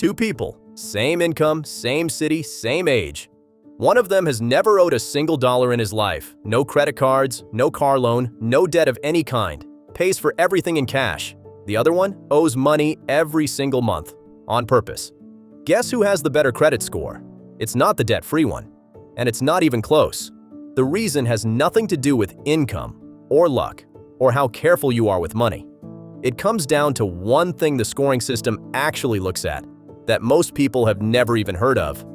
Two people, same income, same city, same age. One of them has never owed a single dollar in his life. No credit cards, no car loan, no debt of any kind. Pays for everything in cash. The other one owes money every single month, on purpose. Guess who has the better credit score? It's not the debt-free one. And it's not even close. The reason has nothing to do with income, or luck, or how careful you are with money. It comes down to one thing the scoring system actually looks at, that most people have never even heard of.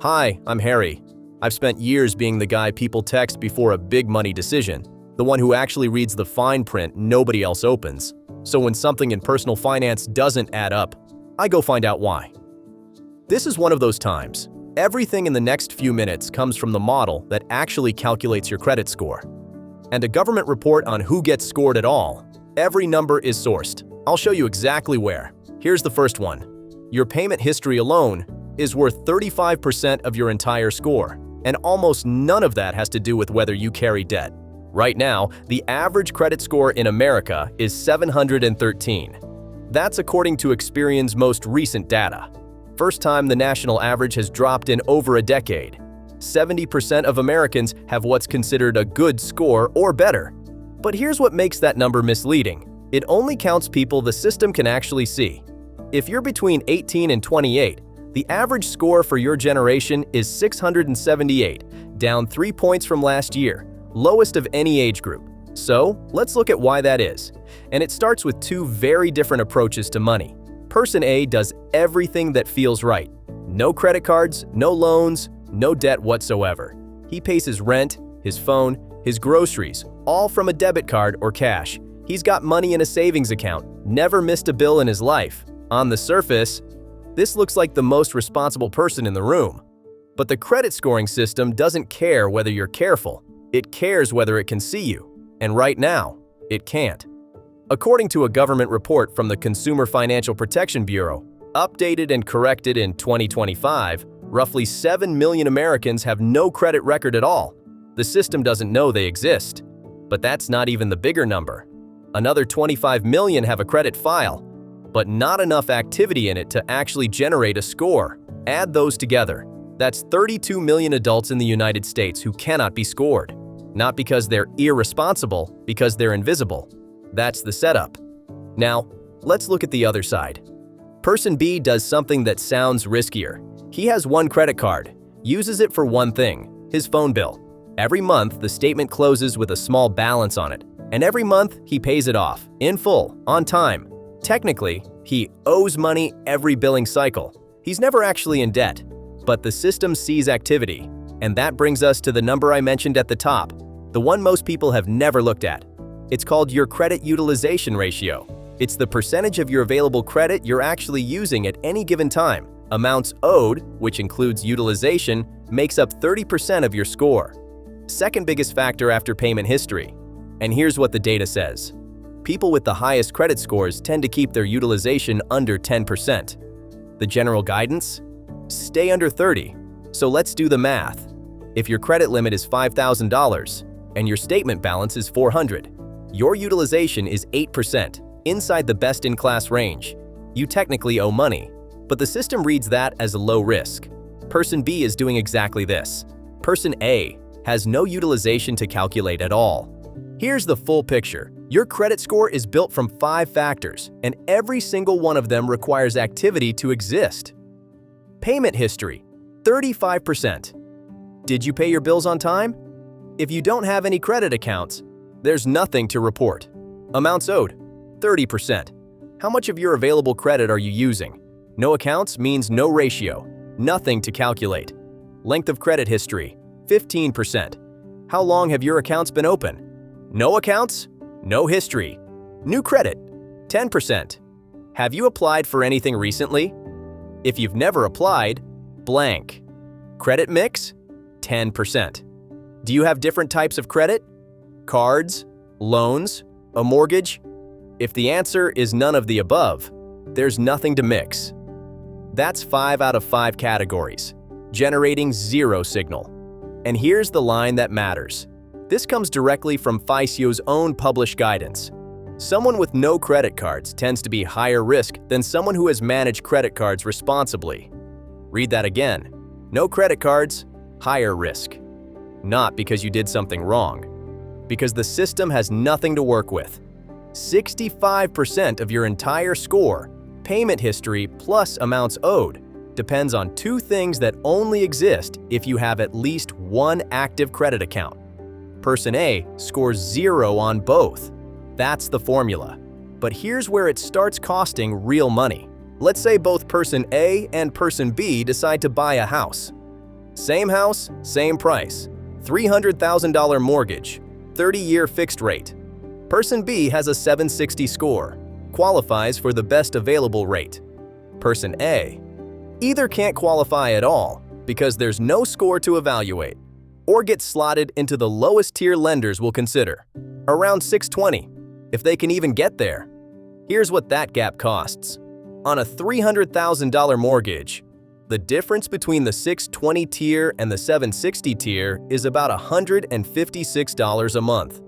Hi, I'm Harry. I've spent years being the guy people text before a big money decision, the one who actually reads the fine print nobody else opens. So when something in personal finance doesn't add up, I go find out why. This is one of those times. Everything in the next few minutes comes from the model that actually calculates your credit score. And a government report on who gets scored at all. Every number is sourced. I'll show you exactly where. Here's the first one. Your payment history alone is worth 35% of your entire score, and almost none of that has to do with whether you carry debt. Right now, the average credit score in America is 713. That's according to Experian's most recent data. First time the national average has dropped in over a decade. 70% of Americans have what's considered a good score or better. But here's what makes that number misleading. It only counts people the system can actually see. If you're between 18 and 28, the average score for your generation is 678, down 3 points from last year, lowest of any age group. So, let's look at why that is. And it starts with two very different approaches to money. Person A does everything that feels right. No credit cards, no loans, no debt whatsoever. He pays his rent, his phone, his groceries, all from a debit card or cash. He's got money in a savings account, never missed a bill in his life. On the surface, this looks like the most responsible person in the room. But the credit scoring system doesn't care whether you're careful. It cares whether it can see you. And right now, it can't. According to a government report from the Consumer Financial Protection Bureau, updated and corrected in 2025, roughly 7 million Americans have no credit record at all. The system doesn't know they exist. But that's not even the bigger number. Another 25 million have a credit file, but not enough activity in it to actually generate a score. Add those together. That's 32 million adults in the United States who cannot be scored. Not because they're irresponsible, because they're invisible. That's the setup. Now, let's look at the other side. Person B does something that sounds riskier. He has one credit card, uses it for one thing, his phone bill. Every month, the statement closes with a small balance on it, and every month he pays it off, in full, on time. Technically, he owes money every billing cycle. He's never actually in debt, but the system sees activity, and that brings us to the number I mentioned at the top, the one most people have never looked at. It's called your credit utilization ratio. It's the percentage of your available credit you're actually using at any given time. Amounts owed, which includes utilization, makes up 30% of your score. Second biggest factor after payment history. And here's what the data says. People with the highest credit scores tend to keep their utilization under 10%. The general guidance? Stay under 30. So let's do the math. If your credit limit is $5,000 and your statement balance is $400, your utilization is 8%, inside the best-in-class range. You technically owe money, but the system reads that as a low risk. Person B is doing exactly this. Person A has no utilization to calculate at all. Here's the full picture. Your credit score is built from 5 factors, and every single one of them requires activity to exist. Payment history, 35%. Did you pay your bills on time? If you don't have any credit accounts, there's nothing to report. Amounts owed, 30%. How much of your available credit are you using? No accounts means no ratio, nothing to calculate. Length of credit history, 15%. How long have your accounts been open? No accounts? No history. New credit, 10%. Have you applied for anything recently? If you've never applied, blank. Credit mix, 10%. Do you have different types of credit? Cards, loans, a mortgage? If the answer is none of the above, there's nothing to mix. That's 5 out of 5 categories, generating 0 signal. And here's the line that matters. This comes directly from FICO's own published guidance. Someone with no credit cards tends to be higher risk than someone who has managed credit cards responsibly. Read that again. No credit cards, higher risk. Not because you did something wrong, because the system has nothing to work with. 65% of your entire score, payment history plus amounts owed, depends on two things that only exist if you have at least one active credit account. Person A scores 0 on both. That's the formula. But here's where it starts costing real money. Let's say both person A and person B decide to buy a house. Same house, same price. $300,000 mortgage, 30-year fixed rate. Person B has a 760 score, qualifies for the best available rate. Person A either can't qualify at all because there's no score to evaluate, or gets slotted into the lowest tier lenders will consider, around 620, if they can even get there. Here's what that gap costs. On a $300,000 mortgage, the difference between the 620 tier and the 760 tier is about $156 a month.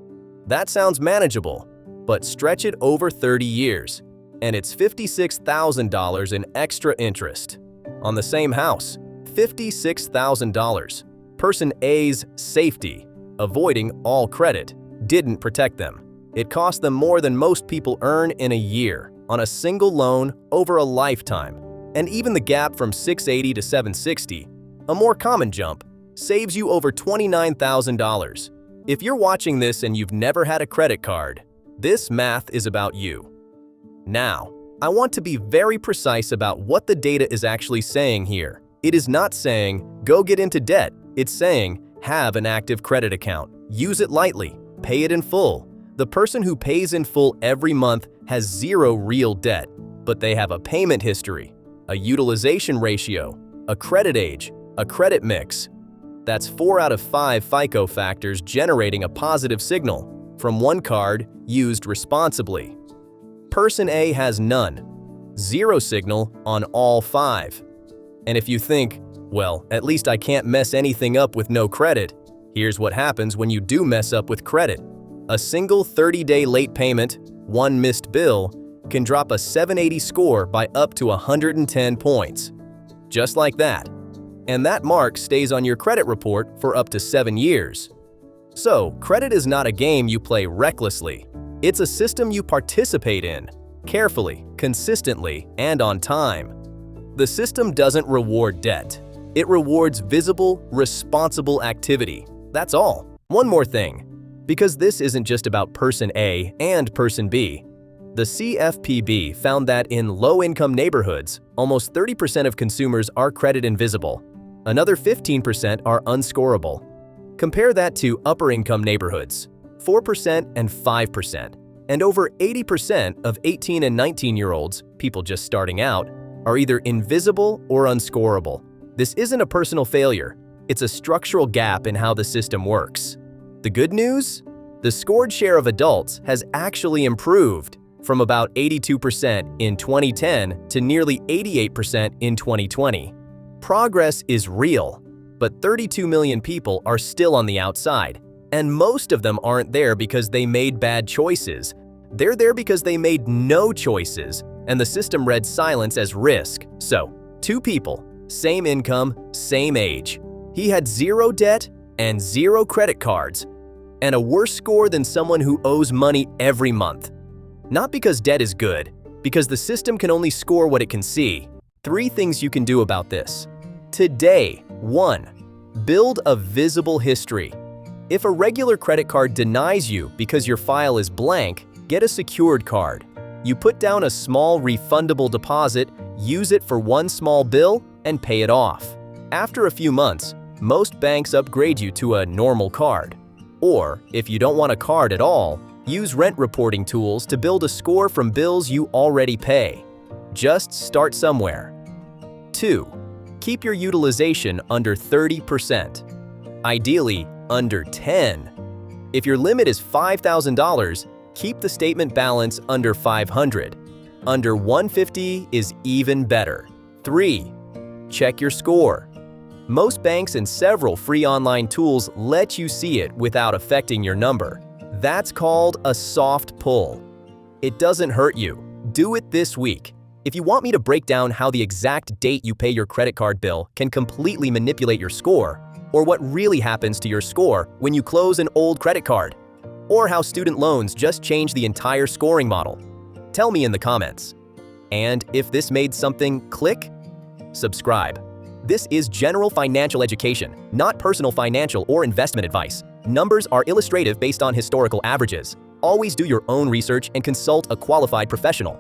That sounds manageable, but stretch it over 30 years, and it's $56,000 in extra interest. On the same house, $56,000. Person A's safety, avoiding all credit, didn't protect them. It cost them more than most people earn in a year on a single loan over a lifetime. And even the gap from 680 to 760, a more common jump, saves you over $29,000. If you're watching this and you've never had a credit card, this math is about you. Now, I want to be very precise about what the data is actually saying here. It is not saying, go get into debt. It's saying, have an active credit account. Use it lightly. Pay it in full. The person who pays in full every month has 0 real debt, but they have a payment history, a utilization ratio, a credit age, a credit mix. That's 4 out of 5 FICO factors generating a positive signal from one card used responsibly. Person A has none, 0 signal on all 5. And if you think, well, at least I can't mess anything up with no credit, here's what happens when you do mess up with credit. A single 30-day late payment, one missed bill, can drop a 780 score by up to 110 points. Just like that. And that mark stays on your credit report for up to 7 years. So, credit is not a game you play recklessly. It's a system you participate in, carefully, consistently, and on time. The system doesn't reward debt. It rewards visible, responsible activity. That's all. One more thing. Because this isn't just about person A and person B, the CFPB found that in low-income neighborhoods, almost 30% of consumers are credit invisible. Another 15% are unscorable. Compare that to upper-income neighborhoods, 4% and 5%. And over 80% of 18 and 19-year-olds, people just starting out, are either invisible or unscorable. This isn't a personal failure. It's a structural gap in how the system works. The good news? The scored share of adults has actually improved from about 82% in 2010 to nearly 88% in 2020. Progress is real, but 32 million people are still on the outside, and most of them aren't there because they made bad choices. They're there because they made no choices, and the system read silence as risk. So, 2 people, same income, same age. He had 0 debt and 0 credit cards, and a worse score than someone who owes money every month. Not because debt is good, because the system can only score what it can see. 3 things you can do about this. Today, 1. Build a visible history. If a regular credit card denies you because your file is blank, get a secured card. You put down a small refundable deposit, use it for one small bill, and pay it off. After a few months, most banks upgrade you to a normal card. Or, if you don't want a card at all, use rent reporting tools to build a score from bills you already pay. Just start somewhere. 2. Keep your utilization under 30%. Ideally, under 10. If your limit is $5,000, keep the statement balance under $500. Under $150 is even better. 3. Check your score. Most banks and several free online tools let you see it without affecting your number. That's called a soft pull. It doesn't hurt you. Do it this week. If you want me to break down how the exact date you pay your credit card bill can completely manipulate your score, or what really happens to your score when you close an old credit card, or how student loans just change the entire scoring model, tell me in the comments. And if this made something click, subscribe. This is general financial education, not personal financial or investment advice. Numbers are illustrative based on historical averages. Always do your own research and consult a qualified professional.